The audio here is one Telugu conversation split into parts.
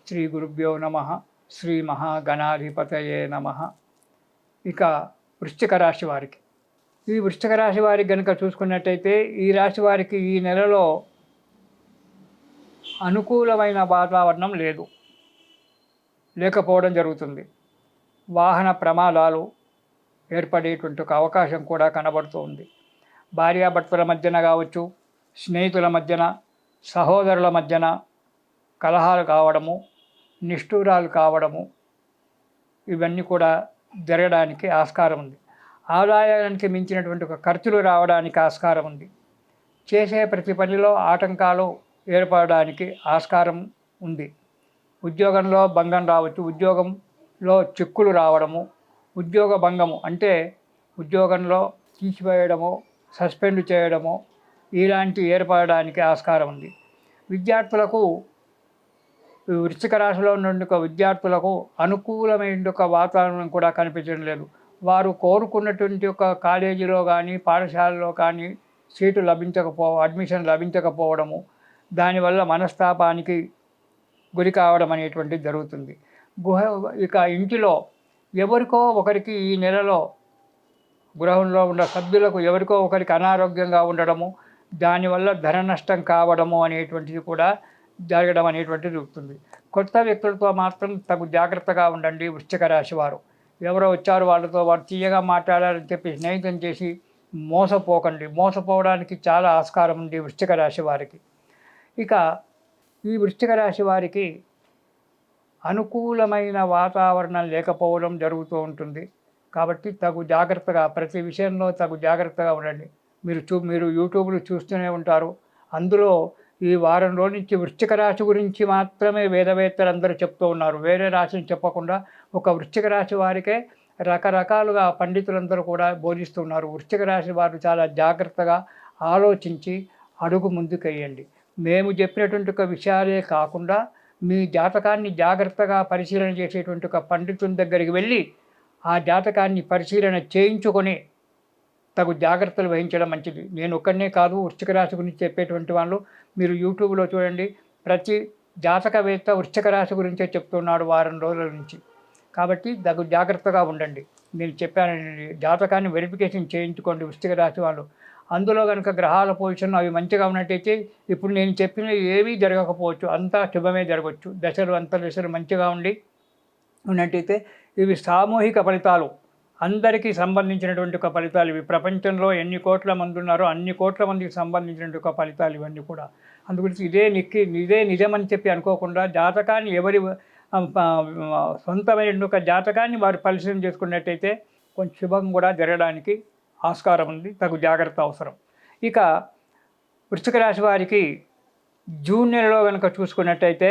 శ్రీ గురుభ్యో నమ. శ్రీ మహాగణాధిపతయే నమ. ఇక వృశ్చిక రాశి వారికి, ఈ వృశ్చిక రాశి వారికి కనుక చూసుకున్నట్టయితే ఈ రాశి వారికి ఈ నెలలో అనుకూలమైన వాతావరణం లేకపోవడం జరుగుతుంది. వాహన ప్రమాదాలు ఏర్పడేటువంటి ఒక అవకాశం కూడా కనబడుతుంది. భార్యాభర్తల మధ్యన కావచ్చు, స్నేహితుల మధ్యన, సహోదరుల మధ్యన కలహాలు కావడము, నిష్ఠూరాలు కావడము, ఇవన్నీ కూడా జరగడానికి ఆస్కారం ఉంది. ఆదాయానికి మించినటువంటి ఒక ఖర్చులు రావడానికి ఆస్కారం ఉంది. చేసే ప్రతి పనిలో ఆటంకాలు ఏర్పడడానికి ఆస్కారం ఉంది. ఉద్యోగంలో భంగం రావచ్చు, ఉద్యోగంలో చిక్కులు రావడము, ఉద్యోగ భంగము అంటే ఉద్యోగంలో తీసివేయడము, సస్పెండ్ చేయడము, ఇలాంటి ఏర్పడడానికి ఆస్కారం ఉంది. విద్యార్థులకు, వృశ్చిక రాశిలో ఉన్న విద్యార్థులకు అనుకూలమైన ఒక వాతావరణం కూడా కనిపించడం లేదు. వారు కోరుకున్నటువంటి ఒక కాలేజీలో కానీ పాఠశాలలో కానీ అడ్మిషన్ లభించకపోవడము, దానివల్ల మనస్తాపానికి గురి కావడం అనేటువంటిది జరుగుతుంది. ఇక ఇంటిలో ఎవరికో ఒకరికి ఈ నెలలో గృహంలో ఉన్న సభ్యులకు ఎవరికో ఒకరికి అనారోగ్యంగా ఉండడము, దానివల్ల ధన నష్టం కావడము అనేటువంటిది కూడా జరగడం అనేటువంటిది జరుగుతుంది. కొత్త వ్యక్తులతో మాత్రం తగు జాగ్రత్తగా ఉండండి వృశ్చిక రాశి వారు. ఎవరో వచ్చారు వాళ్ళతో వారు తీయగా మాట్లాడాలని చెప్పి స్నేహితం చేసి మోసపోకండి. మోసపోవడానికి చాలా ఆస్కారం ఉంది వృశ్చిక రాశి వారికి. ఇక ఈ వృశ్చిక రాశి వారికి అనుకూలమైన వాతావరణం లేకపోవడం జరుగుతూ ఉంటుంది. కాబట్టి తగు జాగ్రత్తగా, ప్రతి విషయంలో తగు జాగ్రత్తగా ఉండండి. మీరు యూట్యూబ్లు చూస్తూనే ఉంటారు. అందులో ఈ వారం రోజు నుంచి వృశ్చిక రాశి గురించి మాత్రమే వేదవేత్తలు అందరూ చెప్తూ ఉన్నారు. వేరే రాశిని చెప్పకుండా ఒక వృశ్చిక రాశి వారికే రకరకాలుగా పండితులందరూ కూడా బోధిస్తున్నారు. వృశ్చిక రాశి వారు చాలా జాగ్రత్తగా ఆలోచించి అడుగు ముందుకెయ్యండి. మేము చెప్పినటువంటి ఒక విషయాలే కాకుండా మీ జాతకాన్ని జాగ్రత్తగా పరిశీలన చేసేటువంటి ఒక పండితుని దగ్గరికి వెళ్ళి ఆ జాతకాన్ని పరిశీలన చేయించుకొని తగు జాగ్రత్తలు వహించడం మంచిది. నేను ఒక్కడనే కాదు, వృశ్చిక రాశి గురించి చెప్పేటువంటి వాళ్ళు మీరు యూట్యూబ్లో చూడండి. ప్రతి జాతకవేత్త వృశ్చిక రాశి గురించే చెప్తున్నాడు వారం రోజుల నుంచి. కాబట్టి తగు జాగ్రత్తగా ఉండండి. నేను చెప్పానండి, జాతకాన్ని వెరిఫికేషన్ చేయించుకోండి వృశ్చిక రాశి వాళ్ళు. అందులో కనుక గ్రహాల పొజిషన్ అవి మంచిగా ఉన్నట్టయితే ఇప్పుడు నేను చెప్పినవి ఏవీ జరగకపోవచ్చు, అంతా శుభమే జరగవచ్చు. దశలు మంచిగా ఉన్నట్టయితే ఇవి సామూహిక ఫలితాలు, అందరికీ సంబంధించినటువంటి ఒక ఫలితాలు ఇవి. ప్రపంచంలో ఎన్ని కోట్ల మంది ఉన్నారో అన్ని కోట్ల మందికి సంబంధించినటువంటి ఒక ఫలితాలు ఇవన్నీ కూడా. అందుగురించి ఇదే నిజమని చెప్పి అనుకోకుండా జాతకాన్ని ఎవరి సొంతమైన ఒక జాతకాన్ని వారు పరిశీలన చేసుకున్నట్టయితే కొంచెం శుభం కూడా జరగడానికి ఆస్కారం ఉంది. తగు జాగ్రత్త అవసరం. ఇక వృశ్చిక రాశి వారికి జూన్ నెలలో కనుక చూసుకున్నట్టయితే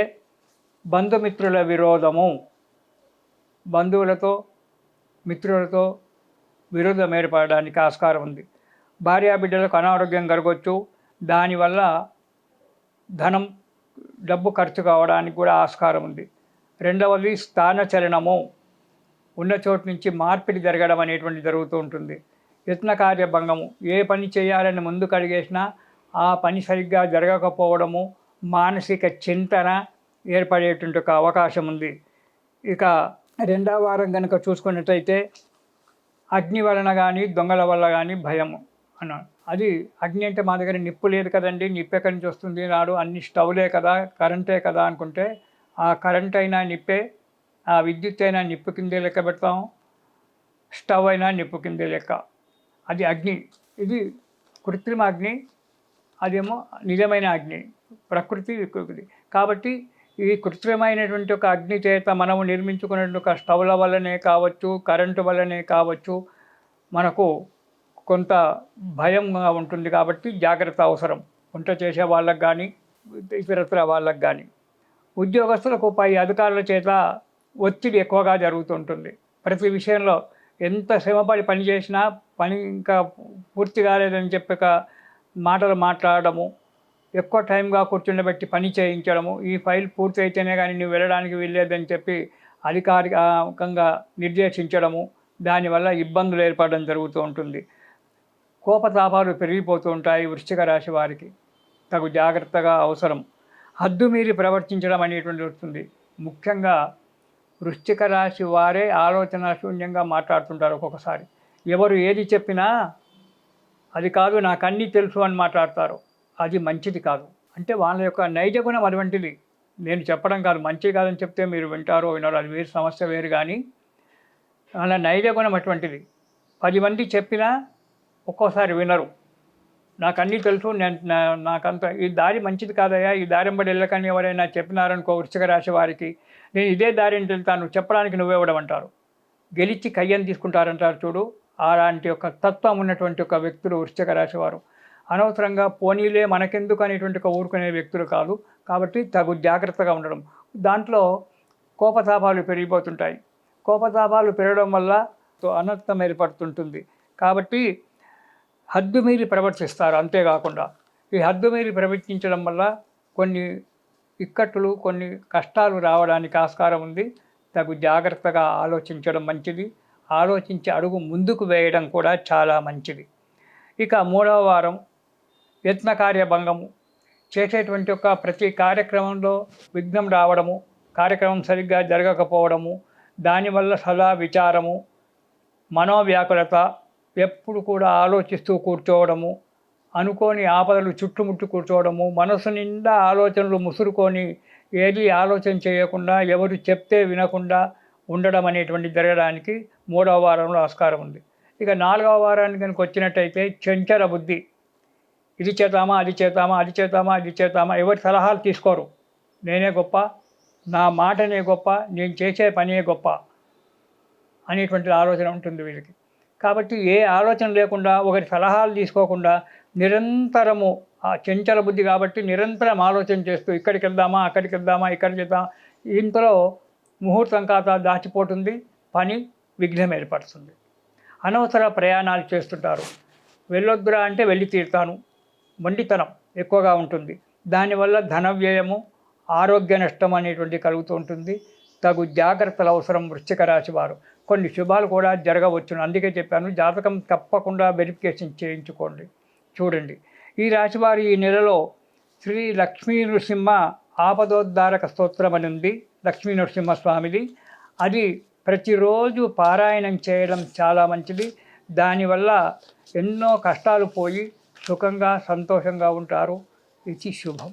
బంధుమిత్రుల విరోధము, బంధువులతో మిత్రులతో విరోధం ఏర్పడడానికి ఆస్కారం ఉంది. భార్యాబిడ్డలకు అనారోగ్యం కలగవచ్చు. దానివల్ల డబ్బు ఖర్చు కావడానికి కూడా ఆస్కారం ఉంది. రెండవది స్థానచలనము, ఉన్న చోటు నుంచి మార్పిడి జరగడం అనేటువంటి జరుగుతూ ఉంటుంది. యత్న కార్యభంగము, ఏ పని చేయాలని ముందుకు అడిగేసినా ఆ పని సరిగ్గా జరగకపోవడము, మానసిక చింతన ఏర్పడేటువంటి ఒక అవకాశం ఉంది. ఇక రెండవ వారం కనుక చూసుకున్నట్టయితే అగ్ని వలన కానీ దొంగల వల్ల కానీ భయము అన్నాడు. అది అగ్ని అంటే మా దగ్గర నిప్పు లేదు కదండి, నిప్పు ఎక్కడి నుంచి వస్తుంది నాడు, అన్ని స్టవ్లే కదా, కరెంటే కదా అనుకుంటే ఆ కరెంట్ అయినా నిప్పే, ఆ విద్యుత్ అయినా నిప్పు కిందే లెక్క పెడతాము, స్టవ్ అయినా నిప్పు కిందే లెక్క. అది అగ్ని. ఇది కృత్రిమ అగ్ని, అదేమో నిజమైన అగ్ని, ప్రకృతి వికృతి. కాబట్టి ఈ కృత్రిమైనటువంటి ఒక అగ్ని చేత మనము నిర్మించుకున్నటువంటి ఒక స్టవ్ల వల్లనే కావచ్చు, కరెంటు వల్లనే కావచ్చు, మనకు కొంత భయంగా ఉంటుంది. కాబట్టి జాగ్రత్త అవసరం, వంట చేసే వాళ్ళకు కానీ ఇతరత్ర వాళ్ళకు కానీ. ఉద్యోగస్తులకు పై అధికారుల చేత ఒత్తిడి ఎక్కువగా జరుగుతుంటుంది. ప్రతి విషయంలో ఎంత శ్రమపడి పని చేసినా పని ఇంకా పూర్తి కాలేదని చెప్పక మాటలు మాట్లాడడము, ఎక్కువ టైంగా కూర్చుండబెట్టి పని చేయించడము, ఈ ఫైల్ పూర్తి అయితేనే కానీ నువ్వు వెళ్ళడానికి వెళ్ళలేదని చెప్పి అధికారికంగా నిర్దేశించడము, దానివల్ల ఇబ్బందులు ఏర్పడడం జరుగుతూ ఉంటుంది. కోపతాపాలు పెరిగిపోతూ ఉంటాయి వృశ్చిక రాశి వారికి. తగు జాగ్రత్తగా అవసరం. హద్దు మీరి ప్రవర్తించడం అనేటువంటి వస్తుంది. ముఖ్యంగా వృశ్చిక రాశి వారే ఆలోచన శూన్యంగా మాట్లాడుతుంటారు ఒక్కొక్కసారి. ఎవరు ఏది చెప్పినా అది కాదు, నాకు అన్నీ తెలుసు అని మాట్లాడతారు. అది మంచిది కాదు. అంటే వాళ్ళ యొక్క నైజ గుణం అటువంటిది. నేను చెప్పడం కాదు, మంచిది కాదని చెప్తే మీరు వింటారో వినరో అది వేరు, సమస్య వేరు. కానీ వాళ్ళ నైజ గుణం అటువంటిది. 10 మంది చెప్పినా ఒక్కోసారి వినరు. నాకు అన్నీ తెలుసు, నాకంత ఈ దారి మంచిది కాదయ్యా, ఈ దారి వెంబడి వెళ్ళకని ఎవరైనా చెప్పినారనుకో వృశ్చిక రాశి వారికి, నేను ఇదే దారిని వెళ్తాను, చెప్పడానికి నువ్వెవడమంటారు. గెలిచి కయ్యం తీసుకుంటారంటారు చూడు, అలాంటి ఒక తత్వం ఉన్నటువంటి ఒక వ్యక్తులు వృశ్చిక రాశి వారు. అనవసరంగా పోనీలే మనకెందుకు అనేటువంటి ఒక ఊరుకునే వ్యక్తులు కాదు. కాబట్టి తగు జాగ్రత్తగా ఉండడం. దాంట్లో కోపతాపాలు పెరిగిపోతుంటాయి. కోపతాపాలు పెరగడం వల్ల అనర్థం ఏర్పడుతుంటుంది. కాబట్టి హద్దు మీరి ప్రవర్తిస్తారు. అంతేకాకుండా ఈ హద్దు మీరి ప్రవర్తించడం వల్ల కొన్ని ఇక్కట్లు, కొన్ని కష్టాలు రావడానికి ఆస్కారం ఉంది. తగు జాగ్రత్తగా ఆలోచించడం మంచిది. ఆలోచించి అడుగు ముందుకు వేయడం కూడా చాలా మంచిది. ఇక 3వ వారం యత్నకార్యభంగము. చేసేటువంటి ఒక ప్రతి కార్యక్రమంలో విఘ్నం రావడము, కార్యక్రమం సరిగ్గా జరగకపోవడము, దానివల్ల సదా విచారము, మనోవ్యాకులత, ఎప్పుడు కూడా ఆలోచిస్తూ కూర్చోవడము, అనుకోని ఆపదలు చుట్టుముట్టు కూర్చోవడము, మనసు నిండా ఆలోచనలు ముసురుకొని ఏది ఆలోచన చేయకుండా, ఎవరు చెప్తే వినకుండా ఉండడం అనేటువంటి జరగడానికి 3వ వారంలో ఆస్కారం ఉంది. ఇక 4వ వారానికి కనుక వచ్చినట్టయితే చంచల బుద్ధి. ఇది చేద్దామా, అది చేద్దామా, అది చేద్దామా, అది చేద్దామా, ఎవరి సలహాలు తీసుకోరు. నేనే గొప్ప, నా మాటనే గొప్ప, నేను చేసే పనే గొప్ప అనేటువంటి ఆలోచన ఉంటుంది వీళ్ళకి. కాబట్టి ఏ ఆలోచన లేకుండా, ఒకరి సలహాలు తీసుకోకుండా నిరంతరము ఆ చంచల బుద్ధి కాబట్టి నిరంతరం ఆలోచన చేస్తూ ఇక్కడికి వెళ్దామా, అక్కడికి వెళ్దామా, ఇక్కడ చేద్దాం, ఇంతలో ముహూర్తం కాతా దాచిపోతుంది, పని విఘ్నం ఏర్పడుతుంది. అనవసర ప్రయాణాలు చేస్తుంటారు. వెళ్ళొద్దురా అంటే వెళ్ళి తీరుతాను, మొండితనం ఎక్కువగా ఉంటుంది. దానివల్ల ధన వ్యయము, ఆరోగ్య నష్టం అనేటువంటి కలుగుతూ ఉంటుంది. తగు జాగ్రత్తలు అవసరం వృశ్చిక రాశి వారు. కొన్ని శుభాలు కూడా జరగవచ్చును. అందుకే చెప్పాను, జాతకం తప్పకుండా వెరిఫికేషన్ చేయించుకోండి, చూడండి. ఈ రాశివారు ఈ నెలలో శ్రీ లక్ష్మీ నృసింహ ఆపదోద్ధారక స్తోత్రం అని ఉంది, లక్ష్మీ నరసింహస్వామిది. అది ప్రతిరోజు పారాయణం చేయడం చాలా మంచిది. దానివల్ల ఎన్నో కష్టాలు పోయి సుఖంగా సంతోషంగా ఉంటారు. ఇది శుభం.